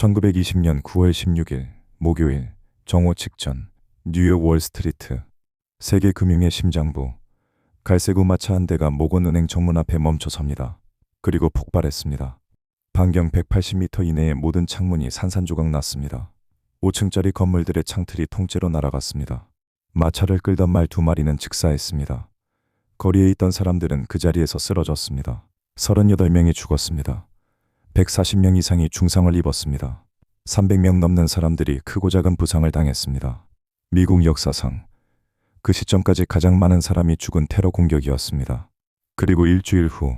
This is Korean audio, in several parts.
1920년 9월 16일 목요일 정오 직전 뉴욕 월스트리트 세계 금융의 심장부 갈색 우마차 한 대가 모건은행 정문 앞에 멈춰섭니다. 그리고 폭발했습니다. 반경 180m 이내의 모든 창문이 산산조각 났습니다. 5층짜리 건물들의 창틀이 통째로 날아갔습니다. 마차를 끌던 말 2마리는 즉사했습니다. 거리에 있던 사람들은 그 자리에서 쓰러졌습니다. 38명이 죽었습니다. 140명 이상이 중상을 입었습니다. 300명 넘는 사람들이 크고 작은 부상을 당했습니다. 미국 역사상 그 시점까지 가장 많은 사람이 죽은 테러 공격이었습니다. 그리고 일주일 후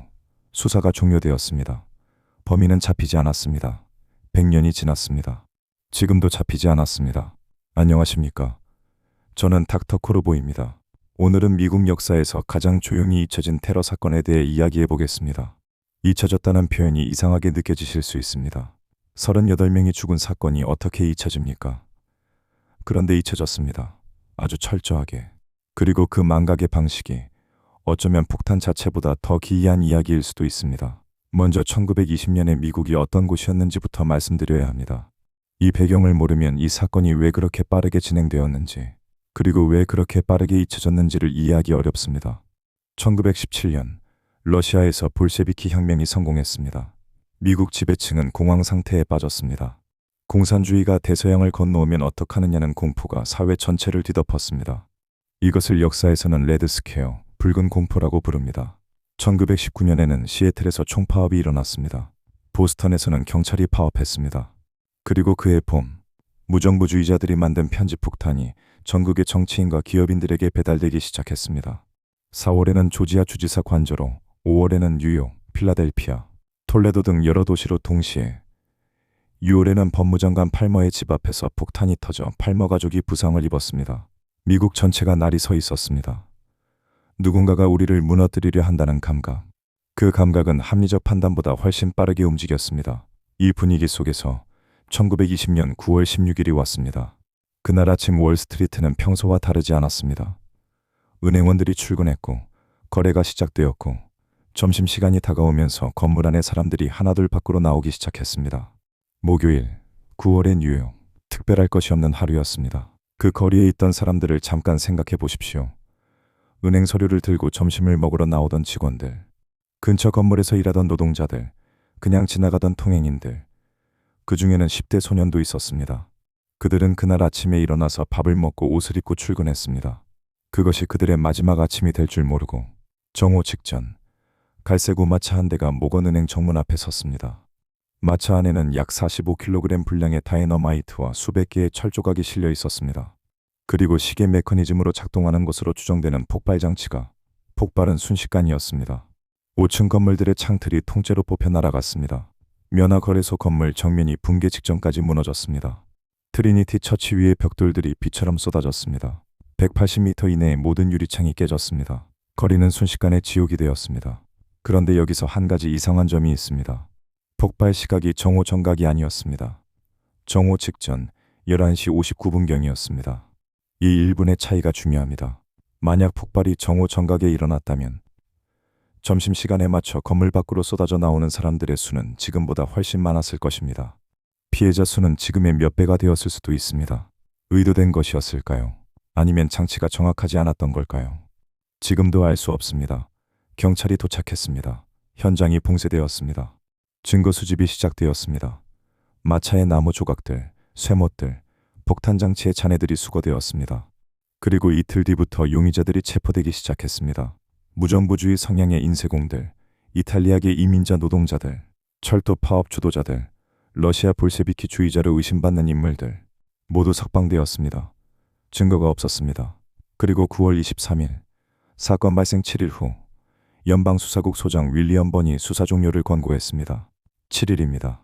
수사가 종료되었습니다. 범인은 잡히지 않았습니다. 100년이 지났습니다. 지금도 잡히지 않았습니다. 안녕하십니까? 저는 닥터 코르보입니다. 오늘은 미국 역사에서 가장 조용히 잊혀진 테러 사건에 대해 이야기해 보겠습니다. 잊혀졌다는 표현이 이상하게 느껴지실 수 있습니다. 38명이 죽은 사건이 어떻게 잊혀집니까? 그런데 잊혀졌습니다. 아주 철저하게. 그리고 그 망각의 방식이 어쩌면 폭탄 자체보다 더 기이한 이야기일 수도 있습니다. 먼저 1920년에 미국이 어떤 곳이었는지부터 말씀드려야 합니다. 이 배경을 모르면 이 사건이 왜 그렇게 빠르게 진행되었는지, 그리고 왜 그렇게 빠르게 잊혀졌는지를 이해하기 어렵습니다. 1917년 러시아에서 볼셰비키 혁명이 성공했습니다. 미국 지배층은 공황 상태에 빠졌습니다. 공산주의가 대서양을 건너오면 어떡하느냐는 공포가 사회 전체를 뒤덮었습니다. 이것을 역사에서는 레드 스퀘어, 붉은 공포라고 부릅니다. 1919년에는 시애틀에서 총파업이 일어났습니다. 보스턴에서는 경찰이 파업했습니다. 그리고 그해 봄, 무정부주의자들이 만든 편지 폭탄이 전국의 정치인과 기업인들에게 배달되기 시작했습니다. 4월에는 조지아 주지사 관저로, 5월에는 뉴욕, 필라델피아, 톨레도 등 여러 도시로 동시에, 6월에는 법무장관 팔머의 집 앞에서 폭탄이 터져 팔머 가족이 부상을 입었습니다. 미국 전체가 날이 서 있었습니다. 누군가가 우리를 무너뜨리려 한다는 감각. 그 감각은 합리적 판단보다 훨씬 빠르게 움직였습니다. 이 분위기 속에서 1920년 9월 16일이 왔습니다. 그날 아침 월스트리트는 평소와 다르지 않았습니다. 은행원들이 출근했고 거래가 시작되었고 점심시간이 다가오면서 건물 안에 사람들이 하나둘 밖으로 나오기 시작했습니다. 목요일 9월의 뉴욕, 특별할 것이 없는 하루였습니다. 그 거리에 있던 사람들을 잠깐 생각해 보십시오. 은행 서류를 들고 점심을 먹으러 나오던 직원들, 근처 건물에서 일하던 노동자들, 그냥 지나가던 통행인들, 그 중에는 10대 소년도 있었습니다. 그들은 그날 아침에 일어나서 밥을 먹고 옷을 입고 출근했습니다. 그것이 그들의 마지막 아침이 될 줄 모르고 정오 직전 갈색 우마차 한 대가 모건은행 정문 앞에 섰습니다. 마차 안에는 약 45kg 분량의 다이너마이트와 수백 개의 철조각이 실려 있었습니다. 그리고 시계 메커니즘으로 작동하는 것으로 추정되는 폭발 장치가, 폭발은 순식간이었습니다. 5층 건물들의 창틀이 통째로 뽑혀 날아갔습니다. 면화거래소 건물 정면이 붕괴 직전까지 무너졌습니다. 트리니티 처치 위의 벽돌들이 비처럼 쏟아졌습니다. 180m 이내의 모든 유리창이 깨졌습니다. 거리는 순식간에 지옥이 되었습니다. 그런데 여기서 한 가지 이상한 점이 있습니다. 폭발 시각이 정오 정각이 아니었습니다. 정오 직전 11시 59분경이었습니다. 이 1분의 차이가 중요합니다. 만약 폭발이 정오 정각에 일어났다면 점심시간에 맞춰 건물 밖으로 쏟아져 나오는 사람들의 수는 지금보다 훨씬 많았을 것입니다. 피해자 수는 지금의 몇 배가 되었을 수도 있습니다. 의도된 것이었을까요? 아니면 장치가 정확하지 않았던 걸까요? 지금도 알 수 없습니다. 경찰이 도착했습니다. 현장이 봉쇄되었습니다. 증거 수집이 시작되었습니다. 마차의 나무 조각들, 쇠못들, 폭탄 장치의 잔해들이 수거되었습니다. 그리고 이틀 뒤부터 용의자들이 체포되기 시작했습니다. 무정부주의 성향의 인쇄공들, 이탈리아계 이민자 노동자들, 철도 파업 주도자들, 러시아 볼셰비키 주의자로 의심받는 인물들 모두 석방되었습니다. 증거가 없었습니다. 그리고 9월 23일 사건 발생 7일 후 연방수사국 소장 윌리엄 번이 수사 종료를 권고했습니다. 7일입니다.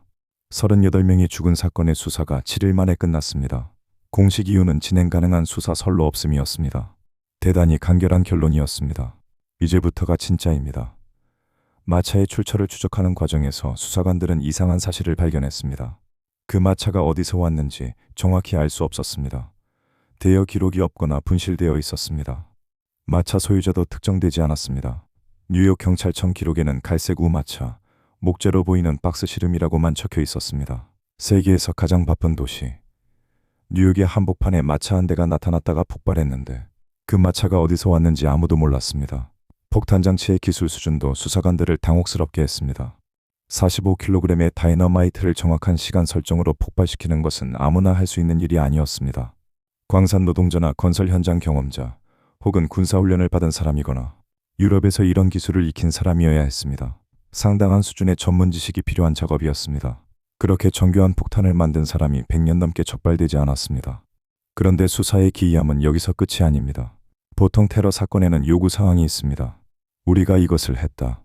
38명이 죽은 사건의 수사가 7일 만에 끝났습니다. 공식 이유는 진행 가능한 수사 선로 없음이었습니다. 대단히 간결한 결론이었습니다. 이제부터가 진짜입니다. 마차의 출처를 추적하는 과정에서 수사관들은 이상한 사실을 발견했습니다. 그 마차가 어디서 왔는지 정확히 알 수 없었습니다. 대여 기록이 없거나 분실되어 있었습니다. 마차 소유자도 특정되지 않았습니다. 뉴욕 경찰청 기록에는 갈색 우마차, 목재로 보이는 박스 시름이라고만 적혀 있었습니다. 세계에서 가장 바쁜 도시 뉴욕의 한복판에 마차 한 대가 나타났다가 폭발했는데 그 마차가 어디서 왔는지 아무도 몰랐습니다. 폭탄 장치의 기술 수준도 수사관들을 당혹스럽게 했습니다. 45kg의 다이너마이트를 정확한 시간 설정으로 폭발시키는 것은 아무나 할 수 있는 일이 아니었습니다. 광산 노동자나 건설 현장 경험자 혹은 군사훈련을 받은 사람이거나 유럽에서 이런 기술을 익힌 사람이어야 했습니다. 상당한 수준의 전문 지식이 필요한 작업이었습니다. 그렇게 정교한 폭탄을 만든 사람이 100년 넘게 적발되지 않았습니다. 그런데 수사의 기이함은 여기서 끝이 아닙니다. 보통 테러 사건에는 요구 사항이 있습니다. 우리가 이것을 했다.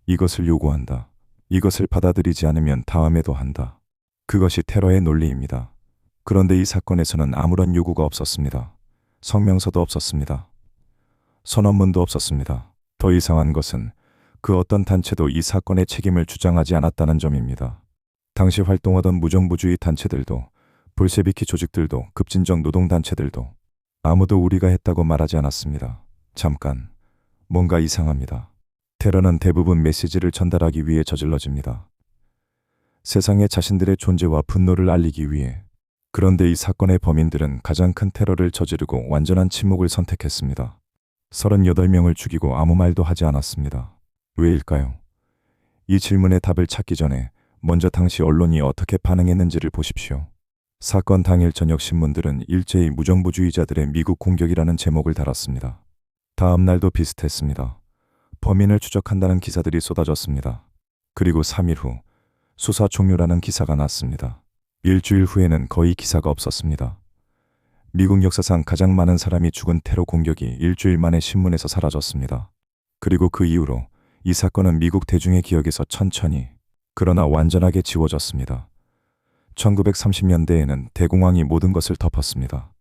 이것을 요구한다. 이것을 받아들이지 않으면 다음에도 한다. 그것이 테러의 논리입니다. 그런데 이 사건에서는 아무런 요구가 없었습니다. 성명서도 없었습니다. 선언문도 없었습니다. 더 이상한 것은 그 어떤 단체도 이 사건의 책임을 주장하지 않았다는 점입니다. 당시 활동하던 무정부주의 단체들도 볼셰비키 조직들도 급진적 노동단체들도 아무도 우리가 했다고 말하지 않았습니다. 잠깐, 뭔가 이상합니다. 테러는 대부분 메시지를 전달하기 위해 저질러집니다. 세상에 자신들의 존재와 분노를 알리기 위해. 그런데 이 사건의 범인들은 가장 큰 테러를 저지르고 완전한 침묵을 선택했습니다. 38명을 죽이고 아무 말도 하지 않았습니다. 왜일까요? 이 질문의 답을 찾기 전에 먼저 당시 언론이 어떻게 반응했는지를 보십시오. 사건 당일 저녁 신문들은 일제히 무정부주의자들의 미국 공격이라는 제목을 달았습니다. 다음 날도 비슷했습니다. 범인을 추적한다는 기사들이 쏟아졌습니다. 그리고 3일 후 수사 종료라는 기사가 났습니다. 일주일 후에는 거의 기사가 없었습니다. 미국 역사상 가장 많은 사람이 죽은 테러 공격이 일주일 만에 신문에서 사라졌습니다. 그리고 그 이후로 이 사건은 미국 대중의 기억에서 천천히 그러나 완전하게 지워졌습니다. 1930년대에는 대공황이 모든 것을 덮었습니다.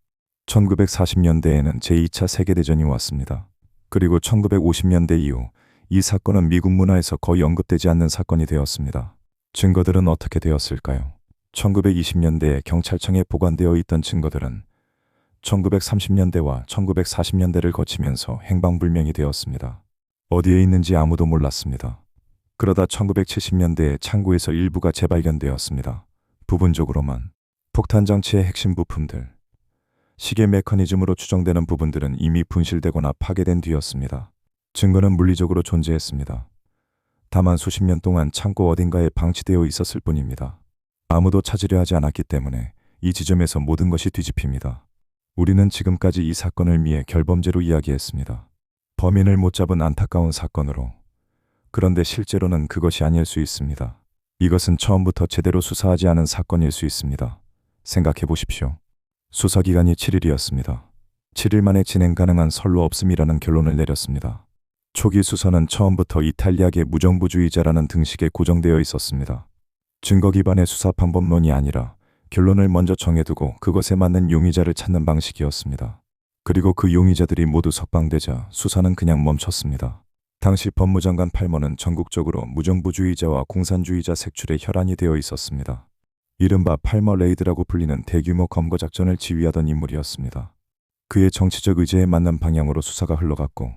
1940년대에는 제2차 세계대전이 왔습니다. 그리고 1950년대 이후 이 사건은 미국 문화에서 거의 언급되지 않는 사건이 되었습니다. 증거들은 어떻게 되었을까요? 1920년대에 경찰청에 보관되어 있던 증거들은 1930년대와 1940년대를 거치면서 행방불명이 되었습니다. 어디에 있는지 아무도 몰랐습니다. 그러다 1970년대에 창고에서 일부가 재발견되었습니다. 부분적으로만. 폭탄 장치의 핵심 부품들, 시계 메커니즘으로 추정되는 부분들은 이미 분실되거나 파괴된 뒤였습니다. 증거는 물리적으로 존재했습니다. 다만 수십 년 동안 창고 어딘가에 방치되어 있었을 뿐입니다. 아무도 찾으려 하지 않았기 때문에 이 지점에서 모든 것이 뒤집힙니다. 우리는 지금까지 이 사건을 미해 결범죄로 이야기했습니다. 범인을 못 잡은 안타까운 사건으로. 그런데 실제로는 그것이 아닐 수 있습니다. 이것은 처음부터 제대로 수사하지 않은 사건일 수 있습니다. 생각해 보십시오. 수사기간이 7일이었습니다. 7일 만에 진행 가능한 선로 없음이라는 결론을 내렸습니다. 초기 수사는 처음부터 이탈리아계 무정부주의자라는 등식에 고정되어 있었습니다. 증거 기반의 수사 방법론이 아니라 결론을 먼저 정해두고 그것에 맞는 용의자를 찾는 방식이었습니다. 그리고 그 용의자들이 모두 석방되자 수사는 그냥 멈췄습니다. 당시 법무장관 팔머는 전국적으로 무정부주의자와 공산주의자 색출에 혈안이 되어 있었습니다. 이른바 팔머 레이드라고 불리는 대규모 검거 작전을 지휘하던 인물이었습니다. 그의 정치적 의지에 맞는 방향으로 수사가 흘러갔고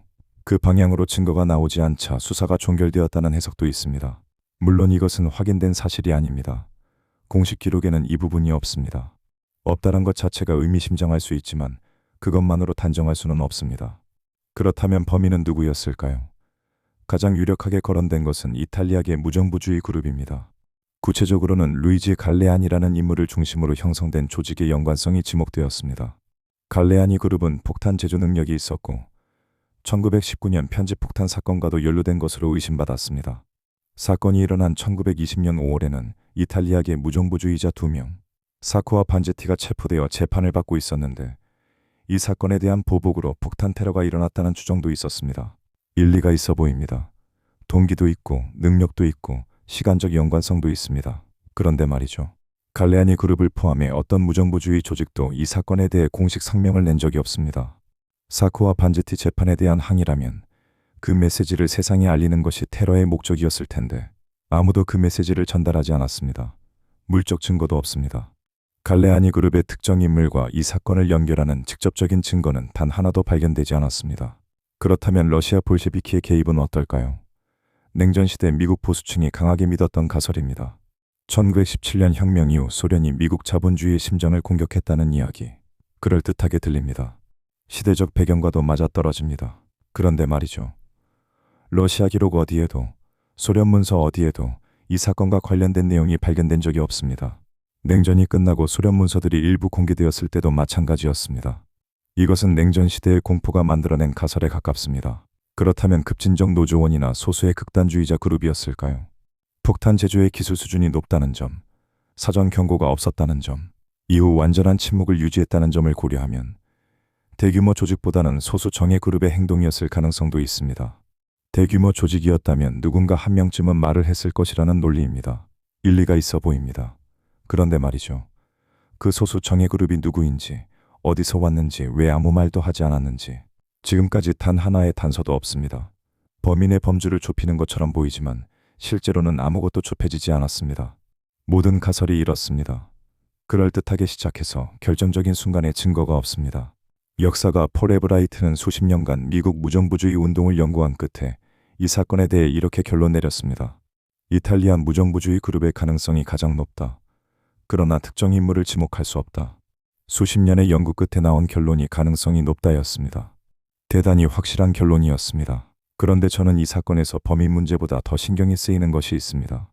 그 방향으로 증거가 나오지 않자 수사가 종결되었다는 해석도 있습니다. 물론 이것은 확인된 사실이 아닙니다. 공식 기록에는 이 부분이 없습니다. 없다란 것 자체가 의미심장할 수 있지만 그것만으로 단정할 수는 없습니다. 그렇다면 범인은 누구였을까요? 가장 유력하게 거론된 것은 이탈리아계 무정부주의 그룹입니다. 구체적으로는 루이지 갈레안이라는 인물을 중심으로 형성된 조직의 연관성이 지목되었습니다. 갈레아니 그룹은 폭탄 제조 능력이 있었고 1919년 편집폭탄 사건과도 연루된 것으로 의심받았습니다. 사건이 일어난 1920년 5월에는 이탈리아계 무정부주의자 2명, 사코와 반제티가 체포되어 재판을 받고 있었는데 이 사건에 대한 보복으로 폭탄 테러가 일어났다는 추정도 있었습니다. 일리가 있어 보입니다. 동기도 있고 능력도 있고 시간적 연관성도 있습니다. 그런데 말이죠. 갈레아니 그룹을 포함해 어떤 무정부주의 조직도 이 사건에 대해 공식 성명을 낸 적이 없습니다. 사코와 반제티 재판에 대한 항의라면 그 메시지를 세상에 알리는 것이 테러의 목적이었을 텐데 아무도 그 메시지를 전달하지 않았습니다. 물적 증거도 없습니다. 갈레아니 그룹의 특정 인물과 이 사건을 연결하는 직접적인 증거는 단 하나도 발견되지 않았습니다. 그렇다면 러시아 볼셰비키의 개입은 어떨까요? 냉전시대 미국 보수층이 강하게 믿었던 가설입니다. 1917년 혁명 이후 소련이 미국 자본주의의 심장을 공격했다는 이야기. 그럴듯하게 들립니다. 시대적 배경과도 맞아떨어집니다. 그런데 말이죠. 러시아 기록 어디에도, 소련 문서 어디에도 이 사건과 관련된 내용이 발견된 적이 없습니다. 냉전이 끝나고 소련 문서들이 일부 공개되었을 때도 마찬가지였습니다. 이것은 냉전 시대의 공포가 만들어낸 가설에 가깝습니다. 그렇다면 급진적 노조원이나 소수의 극단주의자 그룹이었을까요? 폭탄 제조의 기술 수준이 높다는 점, 사전 경고가 없었다는 점, 이후 완전한 침묵을 유지했다는 점을 고려하면 대규모 조직보다는 소수 정예 그룹의 행동이었을 가능성도 있습니다. 대규모 조직이었다면 누군가 한 명쯤은 말을 했을 것이라는 논리입니다. 일리가 있어 보입니다. 그런데 말이죠. 그 소수 정예 그룹이 누구인지, 어디서 왔는지, 왜 아무 말도 하지 않았는지 지금까지 단 하나의 단서도 없습니다. 범인의 범주를 좁히는 것처럼 보이지만 실제로는 아무것도 좁혀지지 않았습니다. 모든 가설이 이렇습니다. 그럴듯하게 시작해서 결정적인 순간에 증거가 없습니다. 역사가 폴 에브라이트는 수십 년간 미국 무정부주의 운동을 연구한 끝에 이 사건에 대해 이렇게 결론 내렸습니다. 이탈리안 무정부주의 그룹의 가능성이 가장 높다. 그러나 특정 인물을 지목할 수 없다. 수십 년의 연구 끝에 나온 결론이 가능성이 높다였습니다. 대단히 확실한 결론이었습니다. 그런데 저는 이 사건에서 범인 문제보다 더 신경이 쓰이는 것이 있습니다.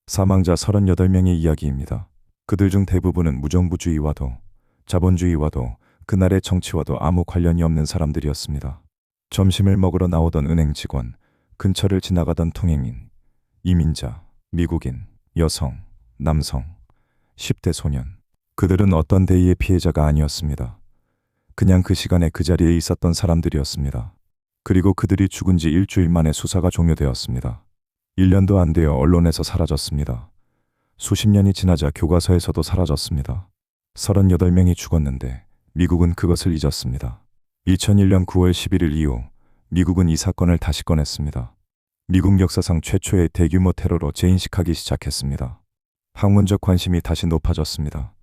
사망자 38명의 이야기입니다. 그들 중 대부분은 무정부주의와도 자본주의와도 그날의 정치와도 아무 관련이 없는 사람들이었습니다. 점심을 먹으러 나오던 은행 직원, 근처를 지나가던 통행인, 이민자, 미국인, 여성, 남성, 10대 소년. 그들은 어떤 대의의 피해자가 아니었습니다. 그냥 그 시간에 그 자리에 있었던 사람들이었습니다. 그리고 그들이 죽은 지 일주일 만에 수사가 종료되었습니다. 1년도 안 되어 언론에서 사라졌습니다. 수십 년이 지나자 교과서에서도 사라졌습니다. 38명이 죽었는데 미국은 그것을 잊었습니다. 2001년 9월 11일 이후 미국은 이 사건을 다시 꺼냈습니다. 미국 역사상 최초의 대규모 테러로 재인식하기 시작했습니다. 학문적 관심이 다시 높아졌습니다.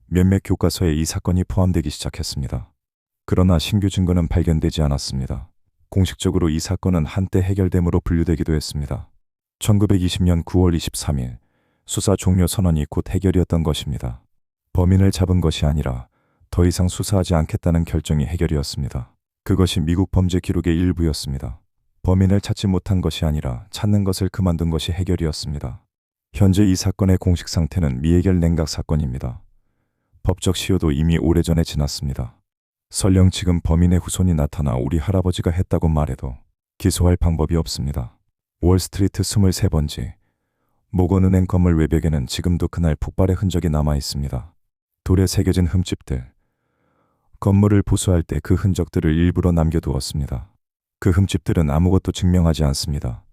몇몇 교과서에 이 사건이 포함되기 시작했습니다. 그러나 신규 증거는 발견되지 않았습니다. 공식적으로 이 사건은 한때 해결됨으로 분류되기도 했습니다. 1920년 9월 23일 수사 종료 선언이 곧 해결이었던 것입니다. 범인을 잡은 것이 아니라 더 이상 수사하지 않겠다는 결정이 해결이었습니다. 그것이 미국 범죄 기록의 일부였습니다. 범인을 찾지 못한 것이 아니라 찾는 것을 그만둔 것이 해결이었습니다. 현재 이 사건의 공식 상태는 미해결 냉각 사건입니다. 법적 시효도 이미 오래전에 지났습니다. 설령 지금 범인의 후손이 나타나 우리 할아버지가 했다고 말해도 기소할 방법이 없습니다. 월스트리트 23번지 모건은행 건물 외벽에는 지금도 그날 폭발의 흔적이 남아 있습니다. 돌에 새겨진 흠집들. 건물을 보수할 때 그 흔적들을 일부러 남겨두었습니다. 그 흠집들은 아무것도 증명하지 않습니다.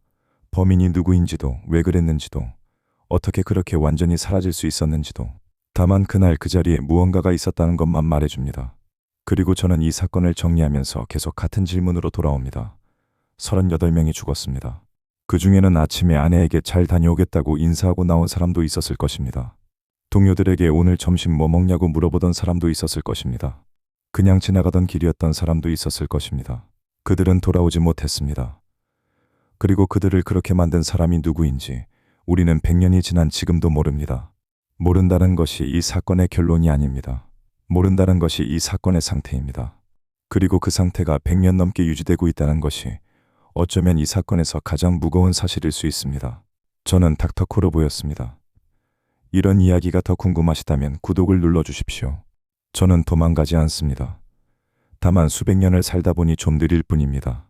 범인이 누구인지도, 왜 그랬는지도, 어떻게 그렇게 완전히 사라질 수 있었는지도. 다만 그날 그 자리에 무언가가 있었다는 것만 말해줍니다. 그리고 저는 이 사건을 정리하면서 계속 같은 질문으로 돌아옵니다. 38명이 죽었습니다. 그 중에는 아침에 아내에게 잘 다녀오겠다고 인사하고 나온 사람도 있었을 것입니다. 동료들에게 오늘 점심 뭐 먹냐고 물어보던 사람도 있었을 것입니다. 그냥 지나가던 길이었던 사람도 있었을 것입니다. 그들은 돌아오지 못했습니다. 그리고 그들을 그렇게 만든 사람이 누구인지 우리는 100년이 지난 지금도 모릅니다. 모른다는 것이 이 사건의 결론이 아닙니다. 모른다는 것이 이 사건의 상태입니다. 그리고 그 상태가 100년 넘게 유지되고 있다는 것이 어쩌면 이 사건에서 가장 무거운 사실일 수 있습니다. 저는 닥터 코르보였습니다. 이런 이야기가 더 궁금하시다면 구독을 눌러주십시오. 저는 도망가지 않습니다. 다만 수백 년을 살다 보니 좀 느릴 뿐입니다.